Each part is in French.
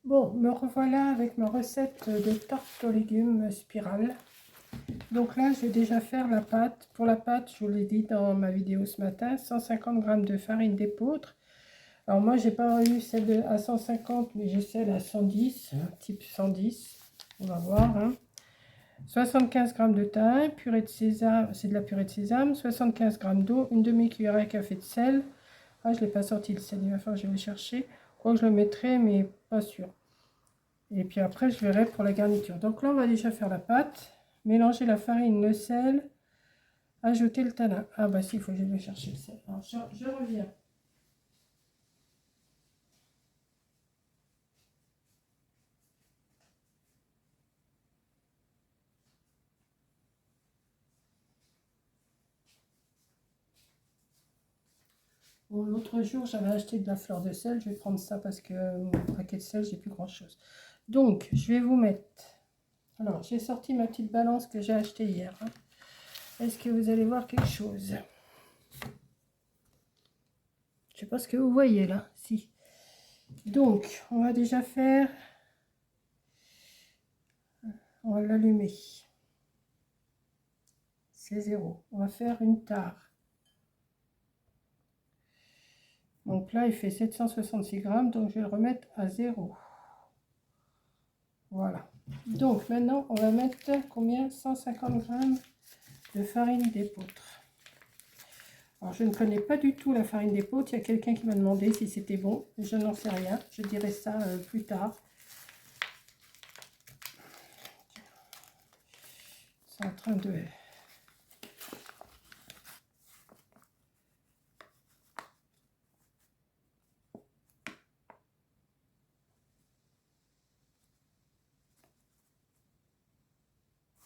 Bon, me revoilà avec ma recette de tarte aux légumes spirale. Donc là, je vais déjà faire la pâte. Pour la pâte, je vous l'ai dit dans ma vidéo ce matin, 150 g de farine d'épeautre. Alors moi, j'ai pas eu celle à 150, mais j'ai celle à 110, type 110. On va voir. 75 g de thym, purée de sésame, c'est de la purée de sésame, 75 g d'eau, une demi-cuillère à café de sel. Ah, je l'ai pas sorti le sel, il va falloir que je vais le chercher. Je crois que je le mettrai, mais pas sûr. Et puis après, je verrai pour la garniture. Donc là, on va déjà faire la pâte. Mélanger la farine, le sel. Ajouter le tanin. Ah bah si, il faut que je vais chercher le sel. Alors, je reviens. Bon, l'autre jour, j'avais acheté de la fleur de sel. Je vais prendre ça parce que mon paquet de sel, j'ai plus grand chose. Donc, je vais vous mettre... Alors, j'ai sorti ma petite balance que j'ai achetée hier. Est-ce que vous allez voir quelque chose? Je sais pas ce que vous voyez là. Si. Donc, on va déjà faire... On va l'allumer. C'est 0. On va faire une tare. Donc là, il fait 766 grammes, donc je vais le remettre à 0. Voilà. Donc maintenant, on va mettre combien? 150 grammes de farine d'épeautre. Alors, je ne connais pas du tout la farine d'épeautre. Il y a quelqu'un qui m'a demandé si c'était bon. Je n'en sais rien. Je dirai ça plus tard. C'est en train de...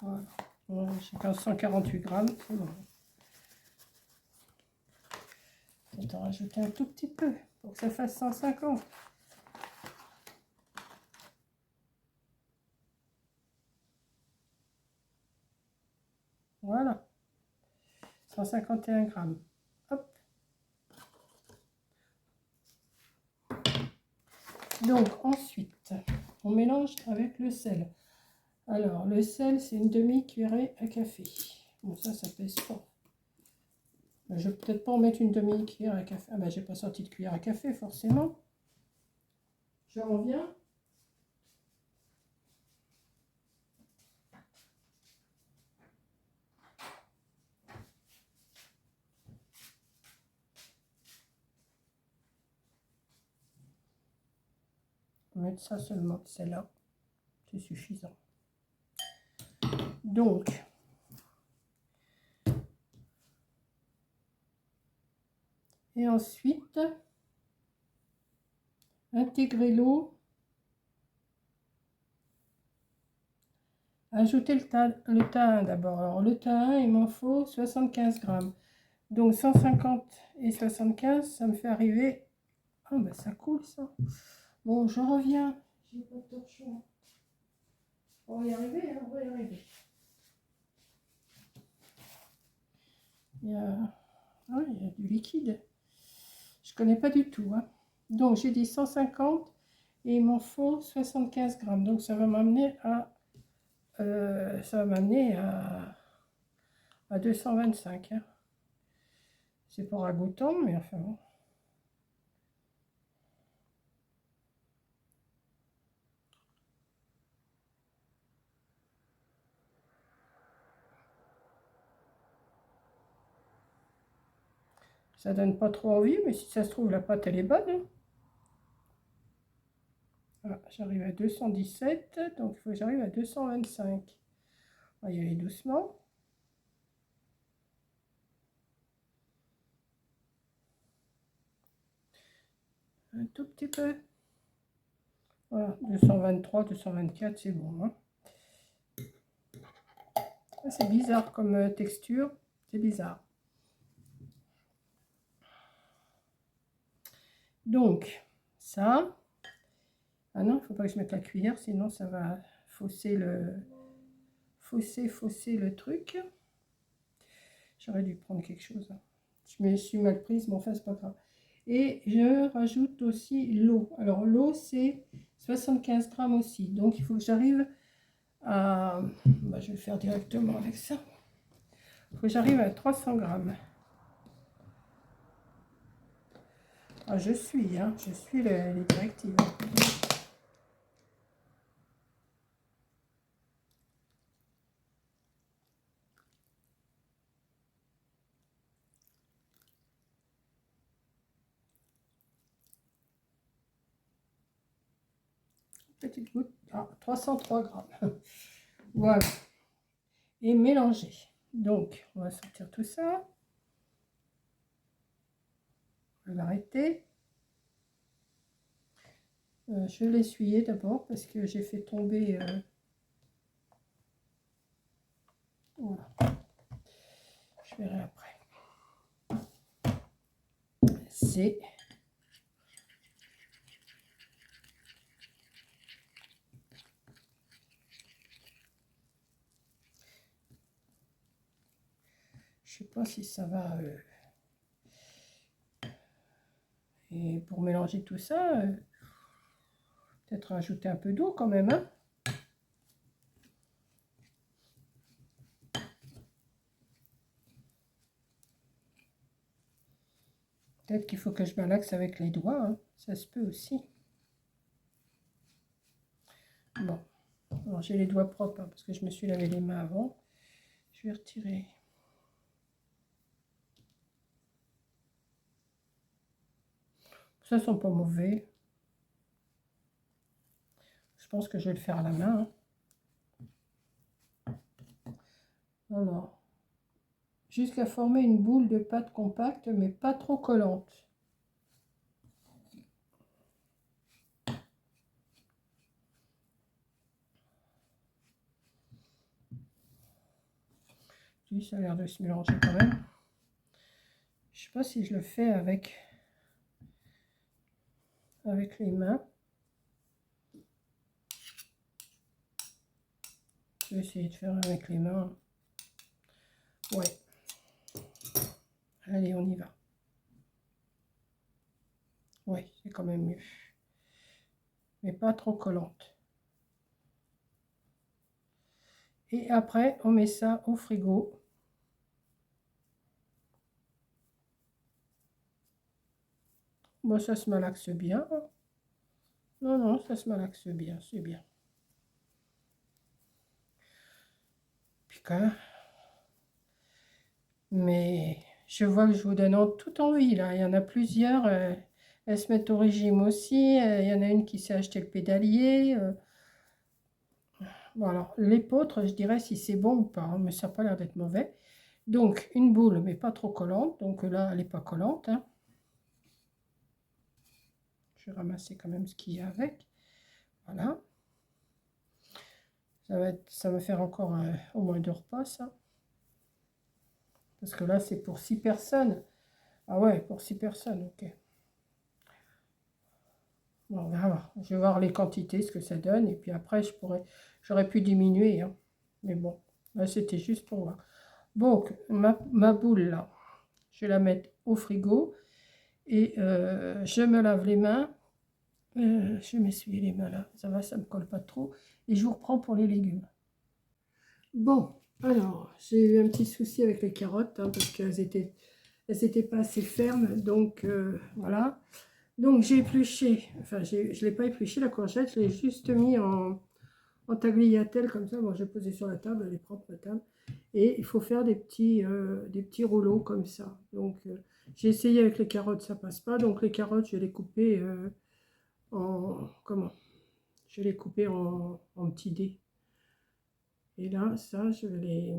Voilà. J'ai 148 grammes. C'est bon. Je vais en rajouter un tout petit peu pour que ça fasse 150. Voilà. 151 grammes. Hop. Donc ensuite, on mélange avec le sel. Alors, le sel, c'est une demi-cuillerée à café. Bon, ça pèse pas. Je vais peut-être pas en mettre une demi-cuillère à café. Ah ben, j'ai pas sorti de cuillère à café, forcément. Je reviens. On va mettre ça seulement, celle-là. C'est suffisant. Donc, et ensuite, intégrer l'eau. Ajouter le thym d'abord. Alors, le thym, il m'en faut 75 grammes. Donc, 150 et 75, ça me fait arriver... Ah, ben ça coule, ça. Bon, je reviens. J'ai pas de torchon. On va y arriver, hein, on va y arriver. Il y a... Ah, il y a du liquide. Je connais pas du tout. Hein. Donc, j'ai dit 150 et il m'en faut 75 grammes. Donc, ça va m'amener à... à 225. Hein. C'est pas ragoûtant, mais enfin bon. Ça donne pas trop envie, mais si ça se trouve, la pâte, elle est bonne. Hein. Voilà, j'arrive à 217, donc il faut que j'arrive à 225. On va y aller doucement. Un tout petit peu. Voilà, 223, 224, c'est bon. Hein. C'est bizarre comme texture, c'est bizarre. Donc, ça... Ah non, il ne faut pas que je mette la cuillère, sinon ça va fausser le truc. J'aurais dû prendre quelque chose. Hein. Je me suis mal prise, mais enfin, c'est pas grave. Et je rajoute aussi l'eau. Alors, l'eau, c'est 75 grammes aussi. Donc il faut que j'arrive à... Bah, je vais le faire directement avec ça. Il faut que j'arrive à 300 grammes. Ah, je suis les directives. Petite goutte, 303 grammes. Voilà. Et mélanger. Donc, on va sortir tout ça. On va l'arrêter. Je vais l'essuyer d'abord parce que j'ai fait tomber... Voilà. Je verrai après. C'est... Je sais pas si ça va... Et pour mélanger tout ça, peut-être rajouter un peu d'eau quand même, hein. Peut-être qu'il faut que je malaxe avec les doigts, hein. Ça se peut aussi. Bon, alors j'ai les doigts propres, hein, parce que je me suis lavé les mains avant. Je vais retirer. Ça sent pas mauvais. Je pense que je vais le faire à la main, hein. Alors, jusqu'à former une boule de pâte compacte, mais pas trop collante. Oui, ça a l'air de se mélanger quand même. Je sais pas si je le fais avec les mains. Je vais essayer de faire avec les mains. Ouais. Allez, on y va. Ouais, c'est quand même mieux. Mais pas trop collante. Et après, on met ça au frigo. Bon, ça se malaxe bien. Non, non, ça se malaxe bien, c'est bien. Puis quand... Mais je vois que je vous donne tout envie, là. Il y en a plusieurs. Elles se mettent au régime aussi. Il y en a une qui s'est acheté le pédalier. Bon, alors, l'épeautre, je dirais si c'est bon ou pas, hein, mais ça n'a pas l'air d'être mauvais. Donc, une boule, mais pas trop collante. Donc là, elle n'est pas collante, hein. Je vais ramasser quand même ce qu'il y a avec. Voilà. Ça va faire encore au moins 2 repas, ça. Parce que là, c'est pour 6 personnes. Ah ouais, pour 6 personnes, ok. Bon, on verra voir. Je vais voir les quantités, ce que ça donne. Et puis après, j'aurais pu diminuer, hein. Mais bon, là, c'était juste pour voir. Donc, ma boule, là, je vais la mettre au frigo. Et je me lave les mains. Je vais m'essuyer les mains, là. Ça va, ça ne me colle pas trop. Et je vous reprends pour les légumes. Bon, alors, j'ai eu un petit souci avec les carottes, hein, parce qu'elles étaient pas assez fermes. Donc, voilà. Donc j'ai épluché, enfin je ne l'ai pas épluché la courgette, je l'ai juste mis en tagliatelle comme ça. Bon, j'ai posé sur la table, elle est propre la table. Et il faut faire des petits rouleaux comme ça. Donc j'ai essayé avec les carottes, ça passe pas. Donc les carottes, je vais les couper comment? Je vais les couper en petits dés. Et là, ça, je vais les...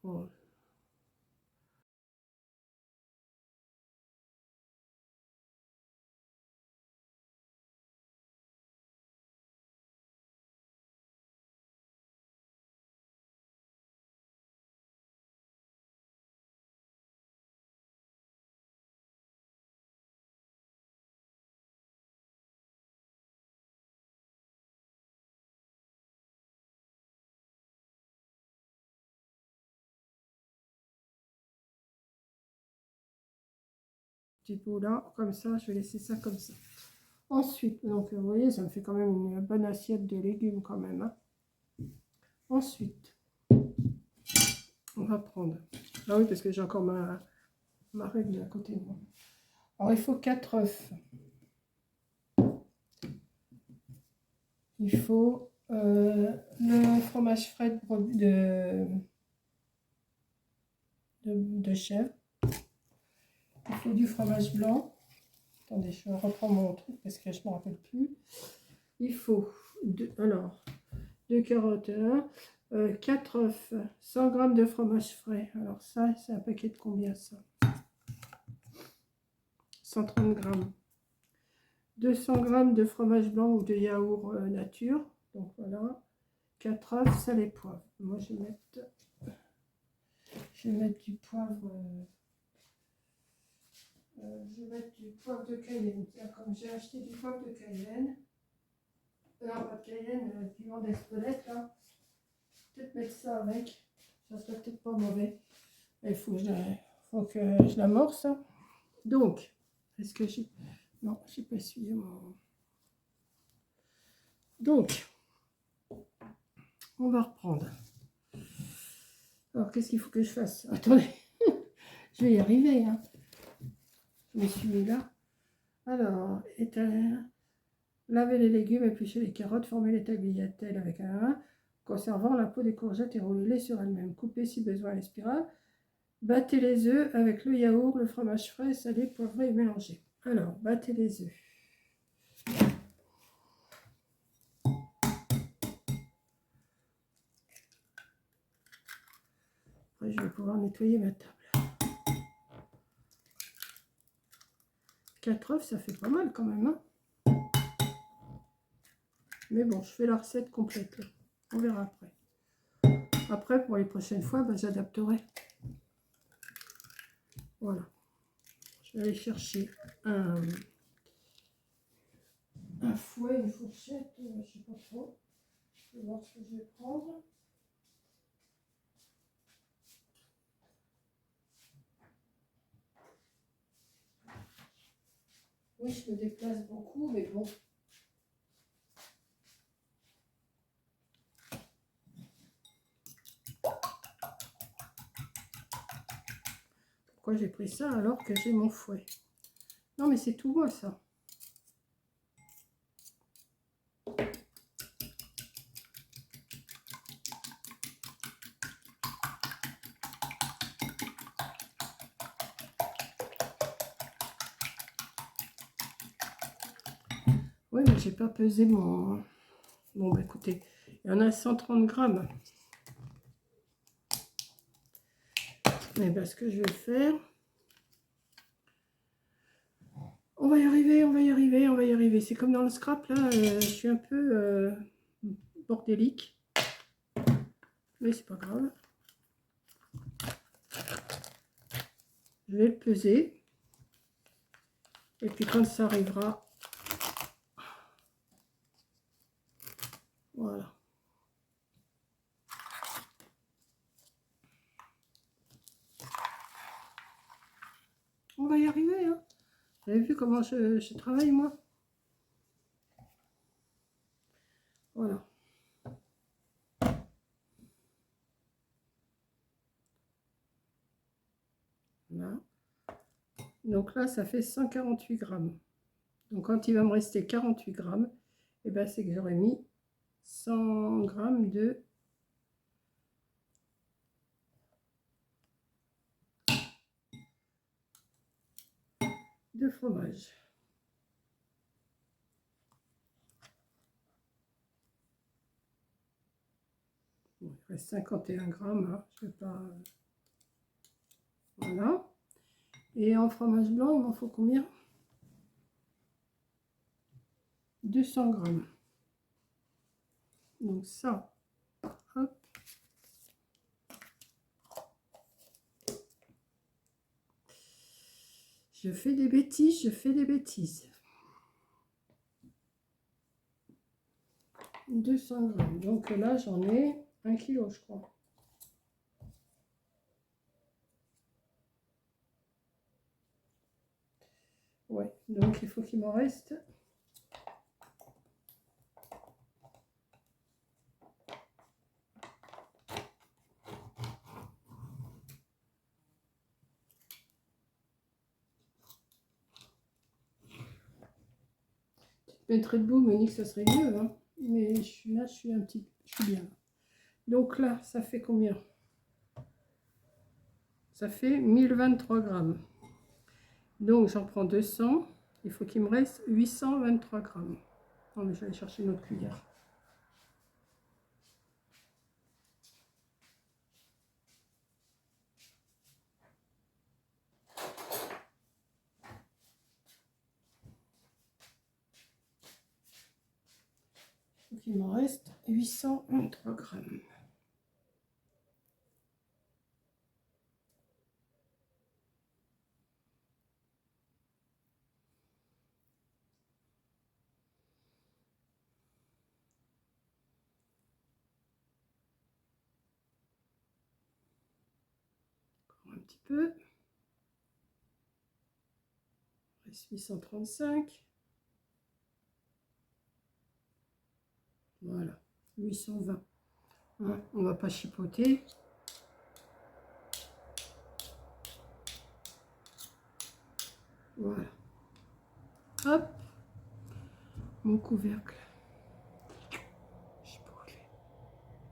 Bon, petit bout là, comme ça, je vais laisser ça comme ça. Ensuite, donc vous voyez, ça me fait quand même une bonne assiette de légumes quand même, hein. Ensuite, on va prendre... Ah oui, parce que j'ai encore ma règle à côté de moi. Alors, il faut 4 œufs. Il faut le fromage frais de chèvre. Il faut du fromage blanc. Attendez, je reprends mon truc parce que je ne me rappelle plus. Il faut 2 carottes, 4 œufs, 100 g de fromage frais. Alors ça, c'est un paquet de combien ça? 130 g. 200 g de fromage blanc ou de yaourt nature. Donc voilà. 4 œufs, sel et poivre. Moi, je vais mettre du poivre. Je vais mettre du poivre de Cayenne. Tiens, comme j'ai acheté du poivre de Cayenne. Non, pas de Cayenne, piment d'Espelette, là. Peut-être mettre ça avec. Ça serait peut-être pas mauvais. Il faut que je l'amorce. Donc, est-ce que j'ai... Non, j'ai pas essuyé mon... Donc, on va reprendre. Alors, qu'est-ce qu'il faut que je fasse? Attendez, je vais y arriver, hein. Je me suis mis là. Alors, laver les légumes, éplucher les carottes, former les tagliatelles avec un main, conservant la peau des courgettes et rouler sur elle-même. Couper si besoin les spirales. Battez les œufs avec le yaourt, le fromage frais, salé, poivré et mélangé. Alors, battez les œufs. Après, je vais pouvoir nettoyer ma table. 4 œufs, ça fait pas mal quand même, hein. Mais bon, je fais la recette complète, là. On verra après. Après, pour les prochaines fois, ben, j'adapterai. Voilà. Je vais aller chercher un fouet, une fourchette, je ne sais pas trop. Je vais voir ce que je vais prendre. Oui, je me déplace beaucoup, mais bon. Pourquoi j'ai pris ça alors que j'ai mon fouet? Non, mais c'est tout moi, ça. Oui, mais j'ai pas pesé mon... Bon, bah écoutez, il y en a 130 grammes. Et bien, ce que je vais faire... On va y arriver, on va y arriver, on va y arriver. C'est comme dans le scrap, là, je suis un peu bordélique. Mais c'est pas grave. Je vais le peser. Et puis quand ça arrivera... Voilà. On va y arriver, hein. Vous avez vu comment je travaille, moi? Voilà. Voilà. Donc là, ça fait 148 grammes. Donc quand il va me rester 48 grammes, et ben c'est que j'aurais mis 100 grammes de fromage. Bon, il reste 51 grammes, hein. Je vais pas... Voilà. Et en fromage blanc, il m'en faut combien? 200 grammes. Donc ça, hop. Je fais des bêtises, je fais des bêtises. 200 grammes. Donc là, j'en ai 1 kg, je crois. Ouais, donc il faut qu'il m'en reste Maître Edbou me dit que ça serait mieux, hein. Mais je suis bien. Donc là, ça fait combien? Ça fait 1023 grammes. Donc j'en prends 200. Il faut qu'il me reste 823 grammes. Non, mais je vais aller chercher une autre cuillère. Donc il m'en reste 823 grammes. Encore un petit peu. Il reste 835. Voilà, 820. Hein, on va pas chipoter. Voilà. Hop. Mon couvercle.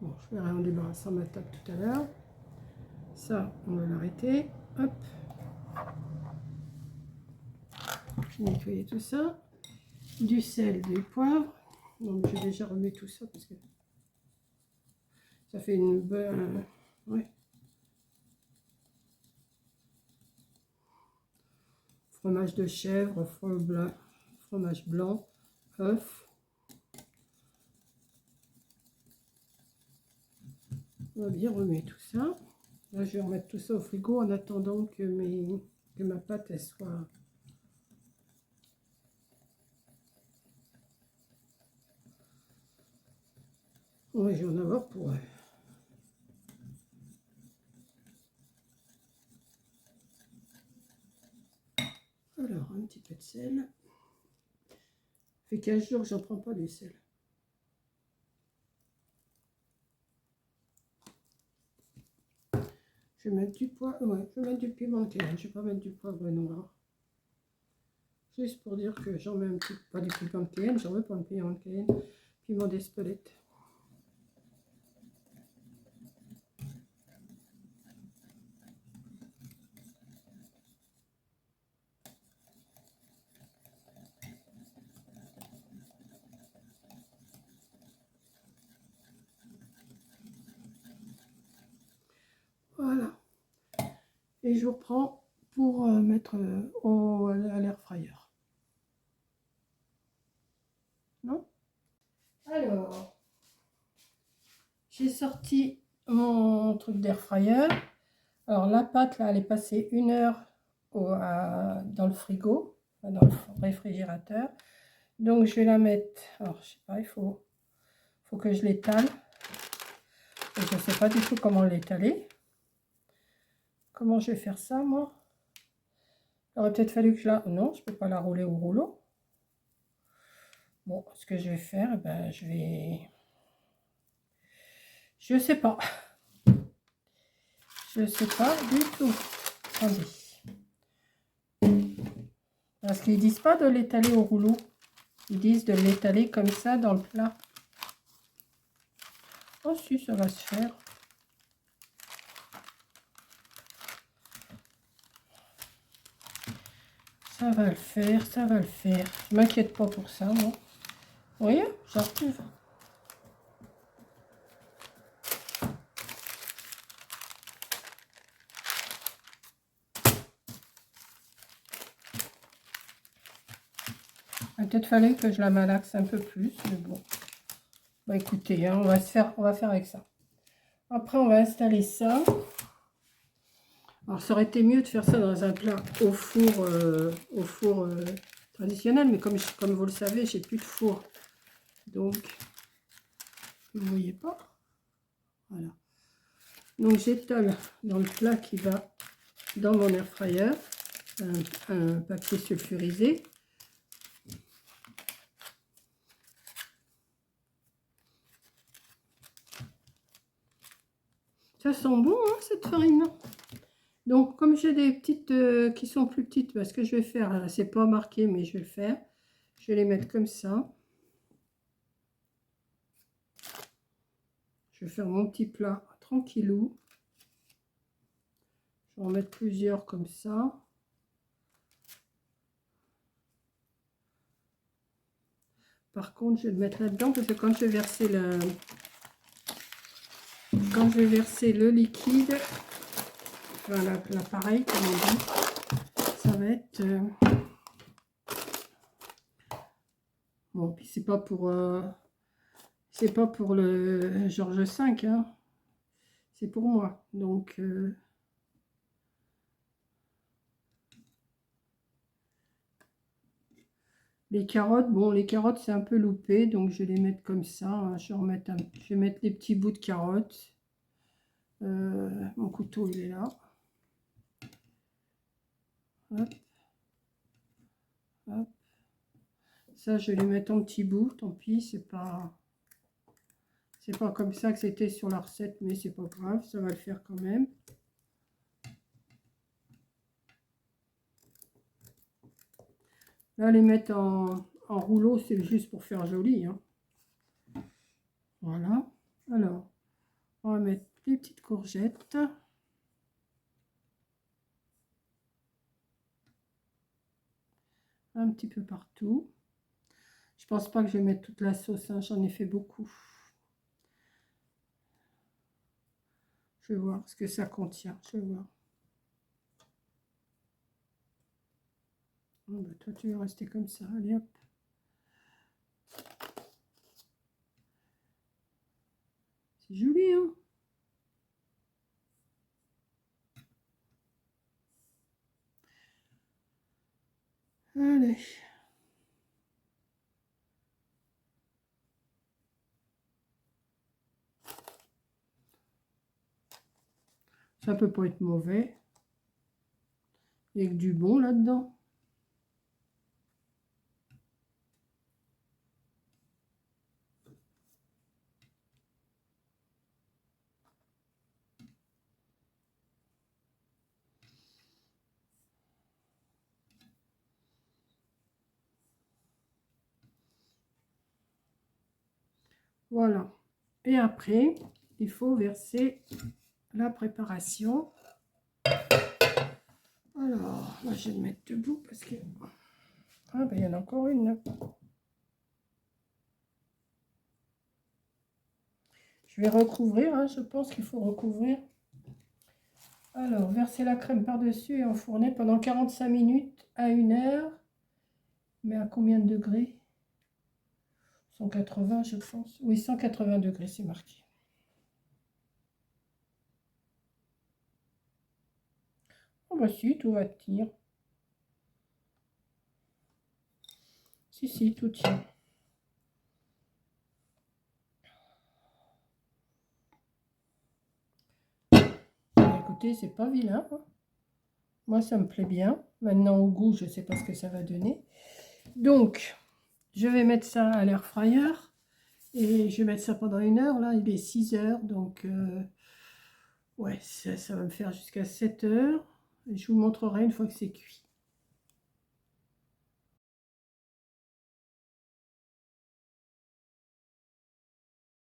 Bon, je verrai en débarrassant ma table tout à l'heure. Ça, on va l'arrêter. Hop. Je vais nettoyer tout ça. Du sel, du poivre. Donc, j'ai déjà remis tout ça parce que ça fait une bonne... ouais. Fromage de chèvre, fromage blanc, œuf. On va bien remettre tout ça. Là, je vais remettre tout ça au frigo en attendant que ma pâte elle soit... Oui, je vais en avoir pour... Alors, un petit peu de sel. Ça fait 15 jours que j'en prends pas du sel. Je vais mettre du poivre, ouais, je vais mettre du piment de Cayenne, je vais pas mettre du poivre noir. Juste pour dire que j'en mets un petit, pas du piment de Cayenne, j'en veux pas de piment de Cayenne, piment d'Espelette. Voilà. Et je reprends pour mettre à l'air fryer. Non? Alors, j'ai sorti mon truc d'air fryer. Alors la pâte là, elle est passée 1 heure dans le frigo, dans le réfrigérateur. Donc je vais la mettre, alors je sais pas, il faut que je l'étale. Je ne sais pas du tout comment l'étaler. Comment je vais faire ça moi? Il aurait peut-être fallu que je la... Non, je ne peux pas la rouler au rouleau. Bon, ce que je vais faire, eh ben, je vais... Je sais pas. Je sais pas du tout. Attendez. Parce qu'ils disent pas de l'étaler au rouleau. Ils disent de l'étaler comme ça dans le plat. Oh si, ça va se faire. Ça va le faire, ça va le faire. Je m'inquiète pas pour ça, moi. Vous voyez, j'arrive. Il a peut-être fallu que je la malaxe un peu plus, mais bon. Bah écoutez, hein, on va faire avec ça. Après, on va installer ça. Alors, ça aurait été mieux de faire ça dans un plat au four traditionnel, mais comme vous le savez, j'ai plus de four. Donc, vous ne voyez pas. Voilà. Donc, j'étale dans le plat qui va dans mon air fryer un papier sulfurisé. Ça sent bon, hein, cette farine. Donc, comme j'ai des petites qui sont plus petites, ce que je vais faire, c'est pas marqué, mais je vais le faire. Je vais les mettre comme ça. Je vais faire mon petit plat tranquillou. Je vais en mettre plusieurs comme ça. Par contre, je vais le mettre là-dedans parce que quand je vais verser le liquide, enfin l'appareil, comme on dit, ça va être... Bon, puis c'est pas pour le Georges V, hein. C'est pour moi. Donc, les carottes, bon, les carottes, c'est un peu loupé, donc je vais les mettre comme ça, hein. Je vais mettre les petits bouts de carottes. Mon couteau, il est là. Hop. Hop. Ça, je vais les mettre en petits bouts, tant pis, c'est pas comme ça que c'était sur la recette, mais c'est pas grave, ça va le faire quand même. Là, les mettre en rouleau, c'est juste pour faire joli, hein. Voilà. Alors, on va mettre les petites courgettes. Un petit peu partout. Je pense pas que je vais mettre toute la sauce, hein, j'en ai fait beaucoup. Je vais voir ce que ça contient, je vais voir. Bon, bah, toi, tu vas rester comme ça, allez hop. C'est joli, hein? Allez. Ça peut pas être mauvais. Il y a que du bon là-dedans. Voilà. Et après, il faut verser la préparation. Alors, là, je vais le mettre debout parce que... Ah, ben, il y en a encore une, là. Je vais recouvrir, hein, je pense qu'il faut recouvrir. Alors, verser la crème par-dessus et enfourner pendant 45 minutes à 1 heure. Mais à combien de degrés? 180, je pense. Oui, 180 degrés, c'est marqué. Oh, bah si, tout va tenir. Si, tout tient. Écoutez, c'est pas vilain, hein. Moi, ça me plaît bien. Maintenant, au goût, je ne sais pas ce que ça va donner. Donc, je vais mettre ça à l'air fryer. Et je vais mettre ça pendant 1 heure. Là, il est 6 heures. Donc, ouais, ça va me faire jusqu'à 7 heures. Et je vous montrerai une fois que c'est cuit.